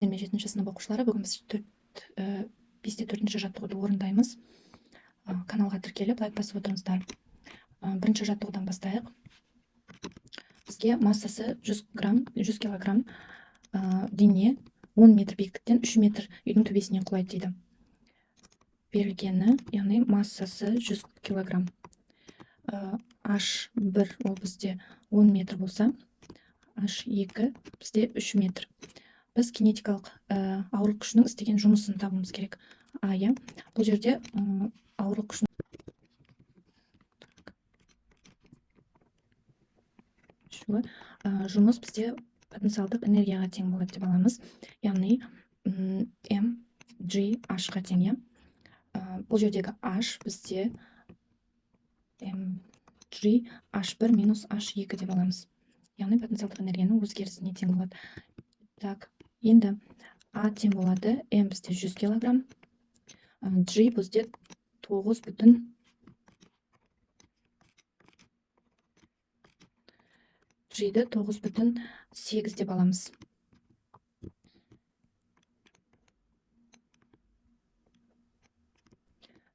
7 сынып оқушылары, бүгін біз 5-те 4-ші жаттығуды орындаймыз. Каналға тіркеліп, лайк басып отырыңыздар. Бірінші жаттығудан бастайық. Бізге массасы 100 килограмм дене 10 метр биіктіктен 3 метр үйдің төбесінен құлайды дейді. Берілгені, яғни массасы 100 килограмм. H1 ол бізде 10 метр болса, H2 бізде 3 метр. Біз кинетикалық ауырлық күшінің істеген жұмысын табуымыз керек. Иә, бұл жерде ауырлық күшінің жұмыс бізде потенциалдық энергияға тең болады деп аламыз. Яғни mgh-ға тең. Бұл жердегі h бізде mg h1 минус h2 деп аламыз. Яғни потенциалдық энергияның өзгерісіне тең болады. Так, енді А тең болады, М бізде 100 килограмм, G бізде 9,8 G-ді 9,8 деп аламыз.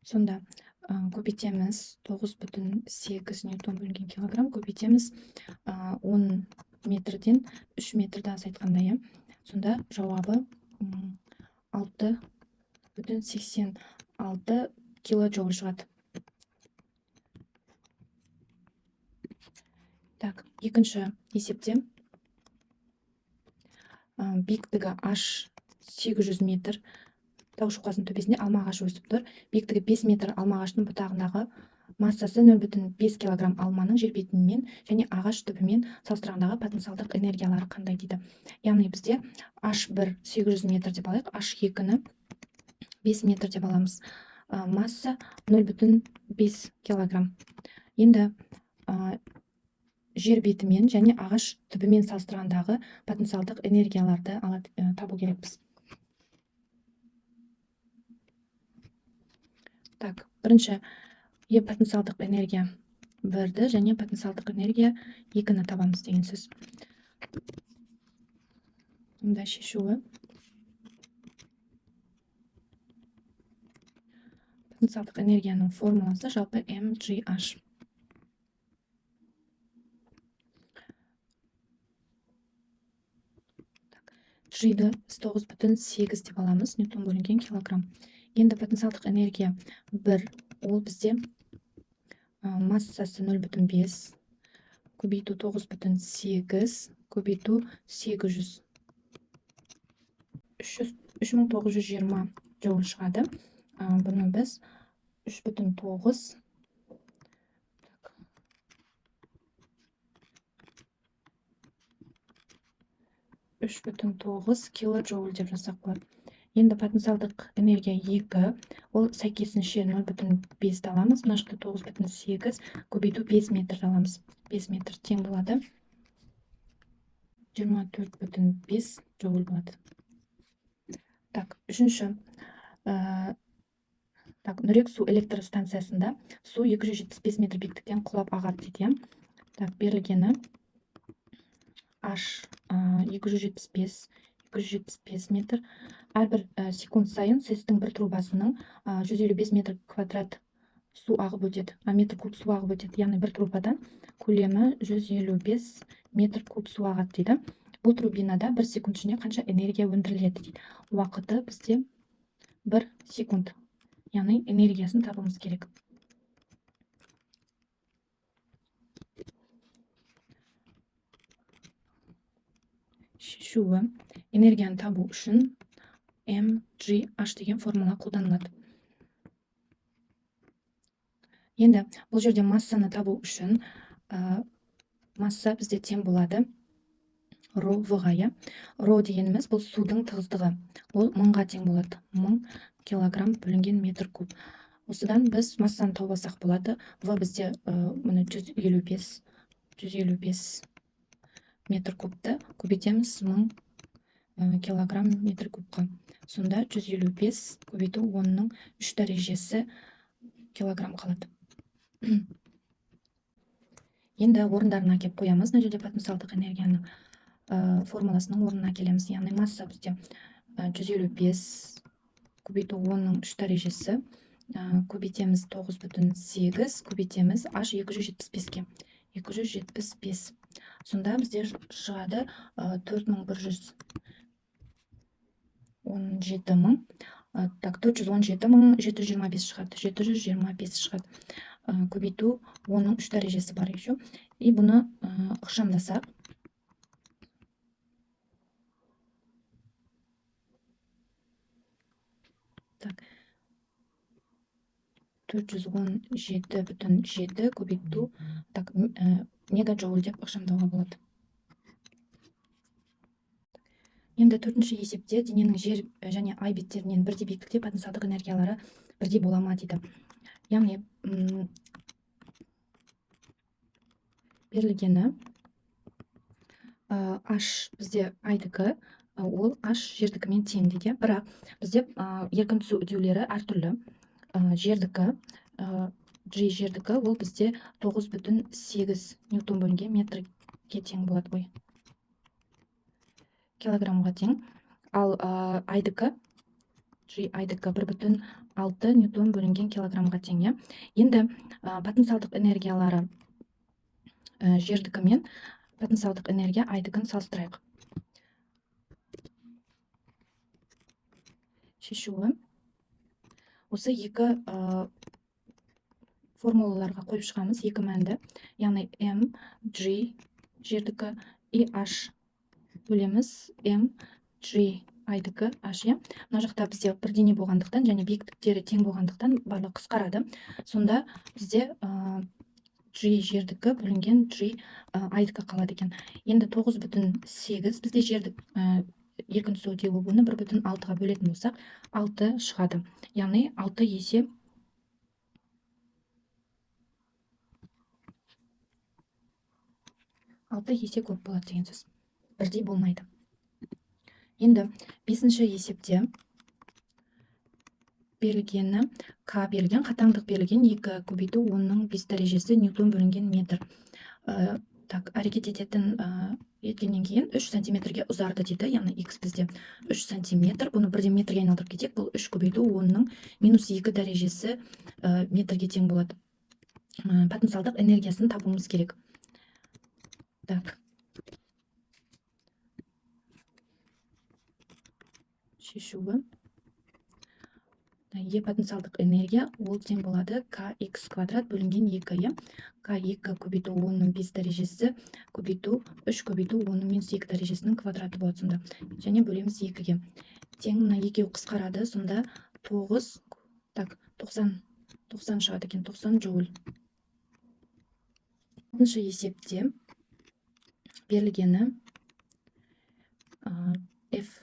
Сонда көбейтеміз 9,8 ньютон бөлінген килограмм, көбейтеміз 10 метрден 3 метрді азайтқанда. Сонда жауабы 6,86 килоджоуль шығады. Так, екінші есепте биіктігі H 800 метр тау шоқасының төбесінде алма ағашы өсіп тұр. Биіктігі 5 метр алма ағашының бұтағындағы массасы 0,5 килограмм алманың жер бетімен және ағаш түбімен салыстырғандағы потенциалдық энергиялары қандай дейді. Яғни бізде H1 800 метр деп алайық, H2-ні 5 метр деп аламыз. Масса 0,5 килограмм. Енді жер бетімен және ағаш түбімен салыстырғандағы потенциалдық энергияларды табу керекпіз. Так, бірінші потенциалдық энергия 1-ді және потенциалдық энергия 2-ні табамыз деген сөз. Онда шешуі. Потенциалдық энергияның формуласы жалпы mgh. G-ді 9,8 деп аламыз, ньютон бөлінген килограмм. Енді потенциалдық энергия 1, ол бізде массасы 0,5 көбейту 9,8 көбейту 800. 3920 джоуль шығады. Бұны біз 3,9 килоджоуль деп жазсақ болады. Енді потенциалдық энергия 2, ол сәйкесінше 0,5 аламыз. Мына жақта 9,8 көбейту 5 метр аламыз. 5 метр тең болады 24,5 джоуль болады. Так, үшінші. Так, Нүрек су электростанциясында су 275 метр биіктіктен құлап ағады дейді. Так, берілгені H 275 метр. Әрбір секунд сайын сіздің бір трубасының 155 метр квадрат су ағып өтеді. Метр куб су ағып өтеді. Яғни бір трубадан көлемі 155 метр куб су ағады дейді. Бұл турбинада 1 секунд ішінде қанша энергия өндіріледі дейді. Уақыты бізде 1 секунд. Яғни энергиясын табуымыз керек. Шешуі. Энергияны табу үшін mgh деген формула қолданылады. Енді бұл жерде массаны табу үшін масса бізде тең болады ρ v-ға. Ρ дегеніміз бұл судың тығыздығы. Ол 1000-ға тең болады. 1000 килограмм бөлінген метр куб. Осыдан біз массаны тауып алсақ болады. В бізде 155 метр кубты көбейтеміз 1000 килограмм метр кубқа. Сонда 155 көбейту 10-ның 3 дәрежесі килограмм қалады. Енді орындарына келіп қоямыз. Мына жерде потенциалдық энергияның формуласының орнына келеміз. Яғни масса бізде 155 көбейту 10-ның 3 дәрежесі, көбейтеміз 9,8, көбейтеміз h 275-ке. 275. Сонда бізде шығады 417 мың. Так, 417 мың 725 шығады. 725 шығады. Көбейту 10-ның 3 дәрежесі бар еще. И бұны ықшамдасақ. Так. 417,7 көбейту так, мегаджоуль деп ықшамдауға болады. Енді төртінші есепте дененің жер және ай беттерінен бірдей биіктікте потенциалдық энергиялары бірдей бола ма дейді. Яғни берілгені h бізде айдікі, ол h жердікімен тең дейді. Бірақ бізде еркін түсу үдеулері әртүрлі. Жердікі, G жердікі, ол бізде 9,8 ньютон бөлінген метрге тең болады. Ой, килограммға тең. Ал айдікі, G айдікі 1,6 ньютон бөлінген килограммға тең. Енді потенциалдық энергиялары жердікі мен потенциалдық энергия айдікін салыстырайық. Шешуі. Осы екі формулаларға қойып шығамыз, екі мәнді. Яғни m, g жердікі и h бөлеміз m, g айдікі h. Мына жақта бізде бірдеңе болғандықтан және биіктіктері тең болғандықтан барлығы қысқарады. Сонда бізде g жердікі бөлінген g айдікі қалады екен. Енді 9,8 бізде жердік еркін түсу үдеуі, оны 1,6-ға бөлетін болсақ 6 шығады. Яғни 6 есе көп болады деген сөз. Бірдей болмайды. Енді 5-ші есепте берілгені К берілген, қатаңдық берілген 2 көбейту 10-ның 5 дәрежесі ньютон бөлінген метр. Так, әрекет еткеннен кейін 3 сантиметрге ұзарды дейді. Яғни x бізде 3 сантиметр. Бұны бірден метрге айналдырып кетек. Бұл 3 көбейту 10-ның -2 дәрежесі метрге тең болады. Потенциалдық энергиясын табуымыз керек. Так. Шешуі. Е потенциалдық энергия ол тең болады kx квадрат бөлінген 2. K2 көбейту 10-ның 5 дәрежесі көбейту 3 көбейту 10-ның -2 дәрежесінің квадраты болады сонда. Және бөлеміз 2-ге. Тең мына екеуі қысқарады. Сонда 9, так, 90 шығады екен, 90 джоуль. 6-шы есепте берілгені F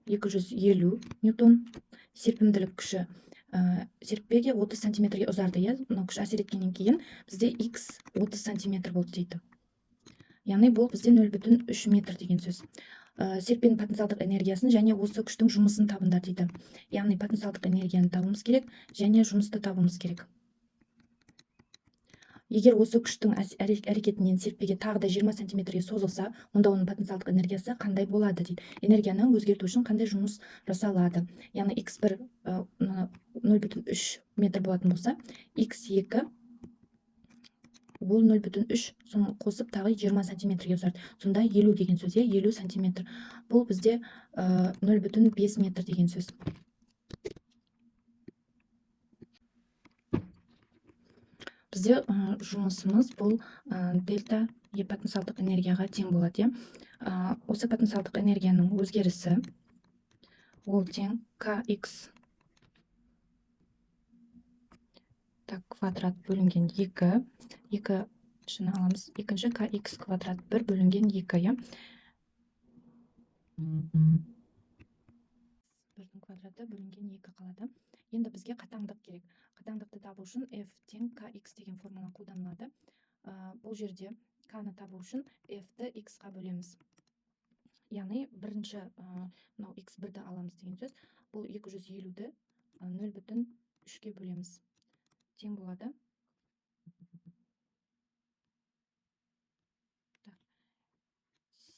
250 ньютон, серпімділік күші серппеге 30 сантиметрге ұзарды. Мына күш әсер еткеннен кейін бізде x 30 сантиметр болды дейді. Яғни бұл бізде 0,3 метр деген сөз. Серппенің потенциалдық энергиясын және осы күштің жұмысын табыңдар дейді. Яғни потенциалдық энергияны табуымыз керек және жұмысты табуымыз керек. Егер осы күштің әрекетінен серппеге тағы да 20 сантиметрге созылса, онда оның потенциалдық энергиясы қандай болады дейді. Энергияны өзгерту үшін қандай жұмыс жасалады. Яғни x1 0,3 метр болатын болса, x2 ол 0,3, соны қосып тағы 20 сантиметрге ұзарды. Сонда 50 деген сөз, 50 сантиметр. Бұл бізде 0,5 метр деген сөз. Бізде жұмысымыз бұл дельта Е потенциалдық энергияға тең болады. Осы потенциалдық энергияның өзгерісі ол тең kx квадрат бөлінген 2. 2-шіні аламыз. Екінші kx квадрат 1 бөлінген 2. 1-дің квадраты бөлінген 2 қалады. Енді бізге қатаңдық керек. Қатаңдықты табу үшін f тең kx деген формула қолданылады. Бұл жерде k-ны табу үшін f-ті x-қа бөлеміз. Яғни бірінші x1-ді аламыз деген сөз. Бұл 250-ді 0,3-ке бөлеміз. Тең болады.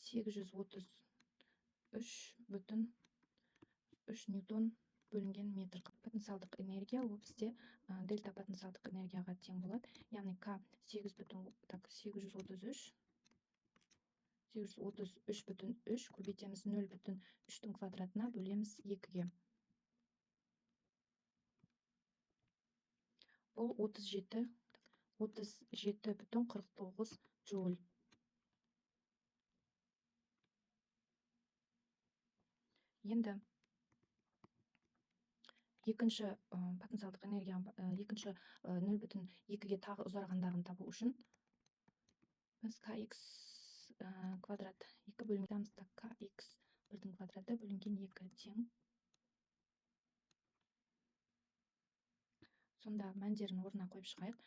833 бүтін 3 ньютон бөлінген метр. Потенциалдық энергия ол бізде дельта потенциалдық энергияға тең болады. Яғни К 833,3 көбейтеміз 0,3-тің квадратына бөлеміз 2-ге. Бұл 37,49 джоуль. Енді екінші потенциалдық энергия, екінші 0,2-ге тағы ұзарғандағын табу үшін біз kx квадрат 2 бөлінген kx 1-дің квадраты бөлінген 2 тең. Сонда мәндерін орнына қойып шығайық.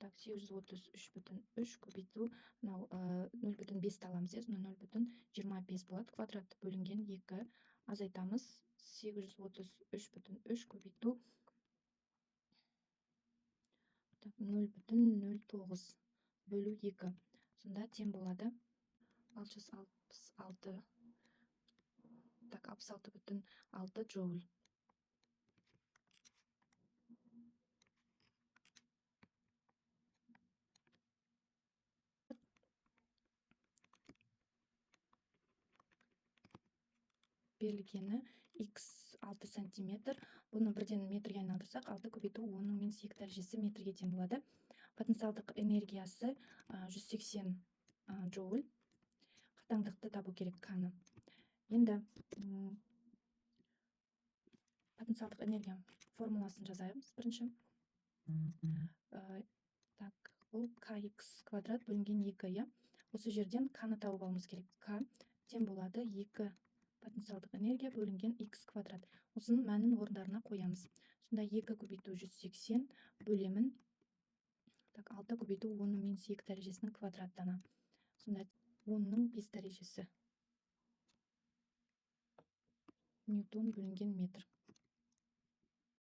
833,3 көбейту 0,5 аламыз, 0,25 болады. Квадрат бөлінген 2 азайтамыз. 833,3 көбейту 0,09 бөлу 2. Сонда тең болады 66,6 джоуль. Берілгені x 6 сантиметр. Бұны бірден метрге айналдырсақ, 6 көбейту 10-ның минус 2 дәрежесі метрге тең болады. Потенциалдық энергиясы 180 джоуль. Қатаңдықты табу керек К-ны. Енді потенциалдық энергия формуласын жазайық бірінші. Бұл kx квадрат бөлінген 2. Осы жерден К-ны тауып алуымыз керек. К тең болады 2 потенциалдық энергия бөлінген x квадрат. Осының мәнін орындарына қоямыз. Сонда 2 көбейту 180 бөлемін 6 көбейту 10-ның минус 2 дәрежесінің квадраттана. Сонда 10-ның 5 дәрежесі ньютон бөлінген метр.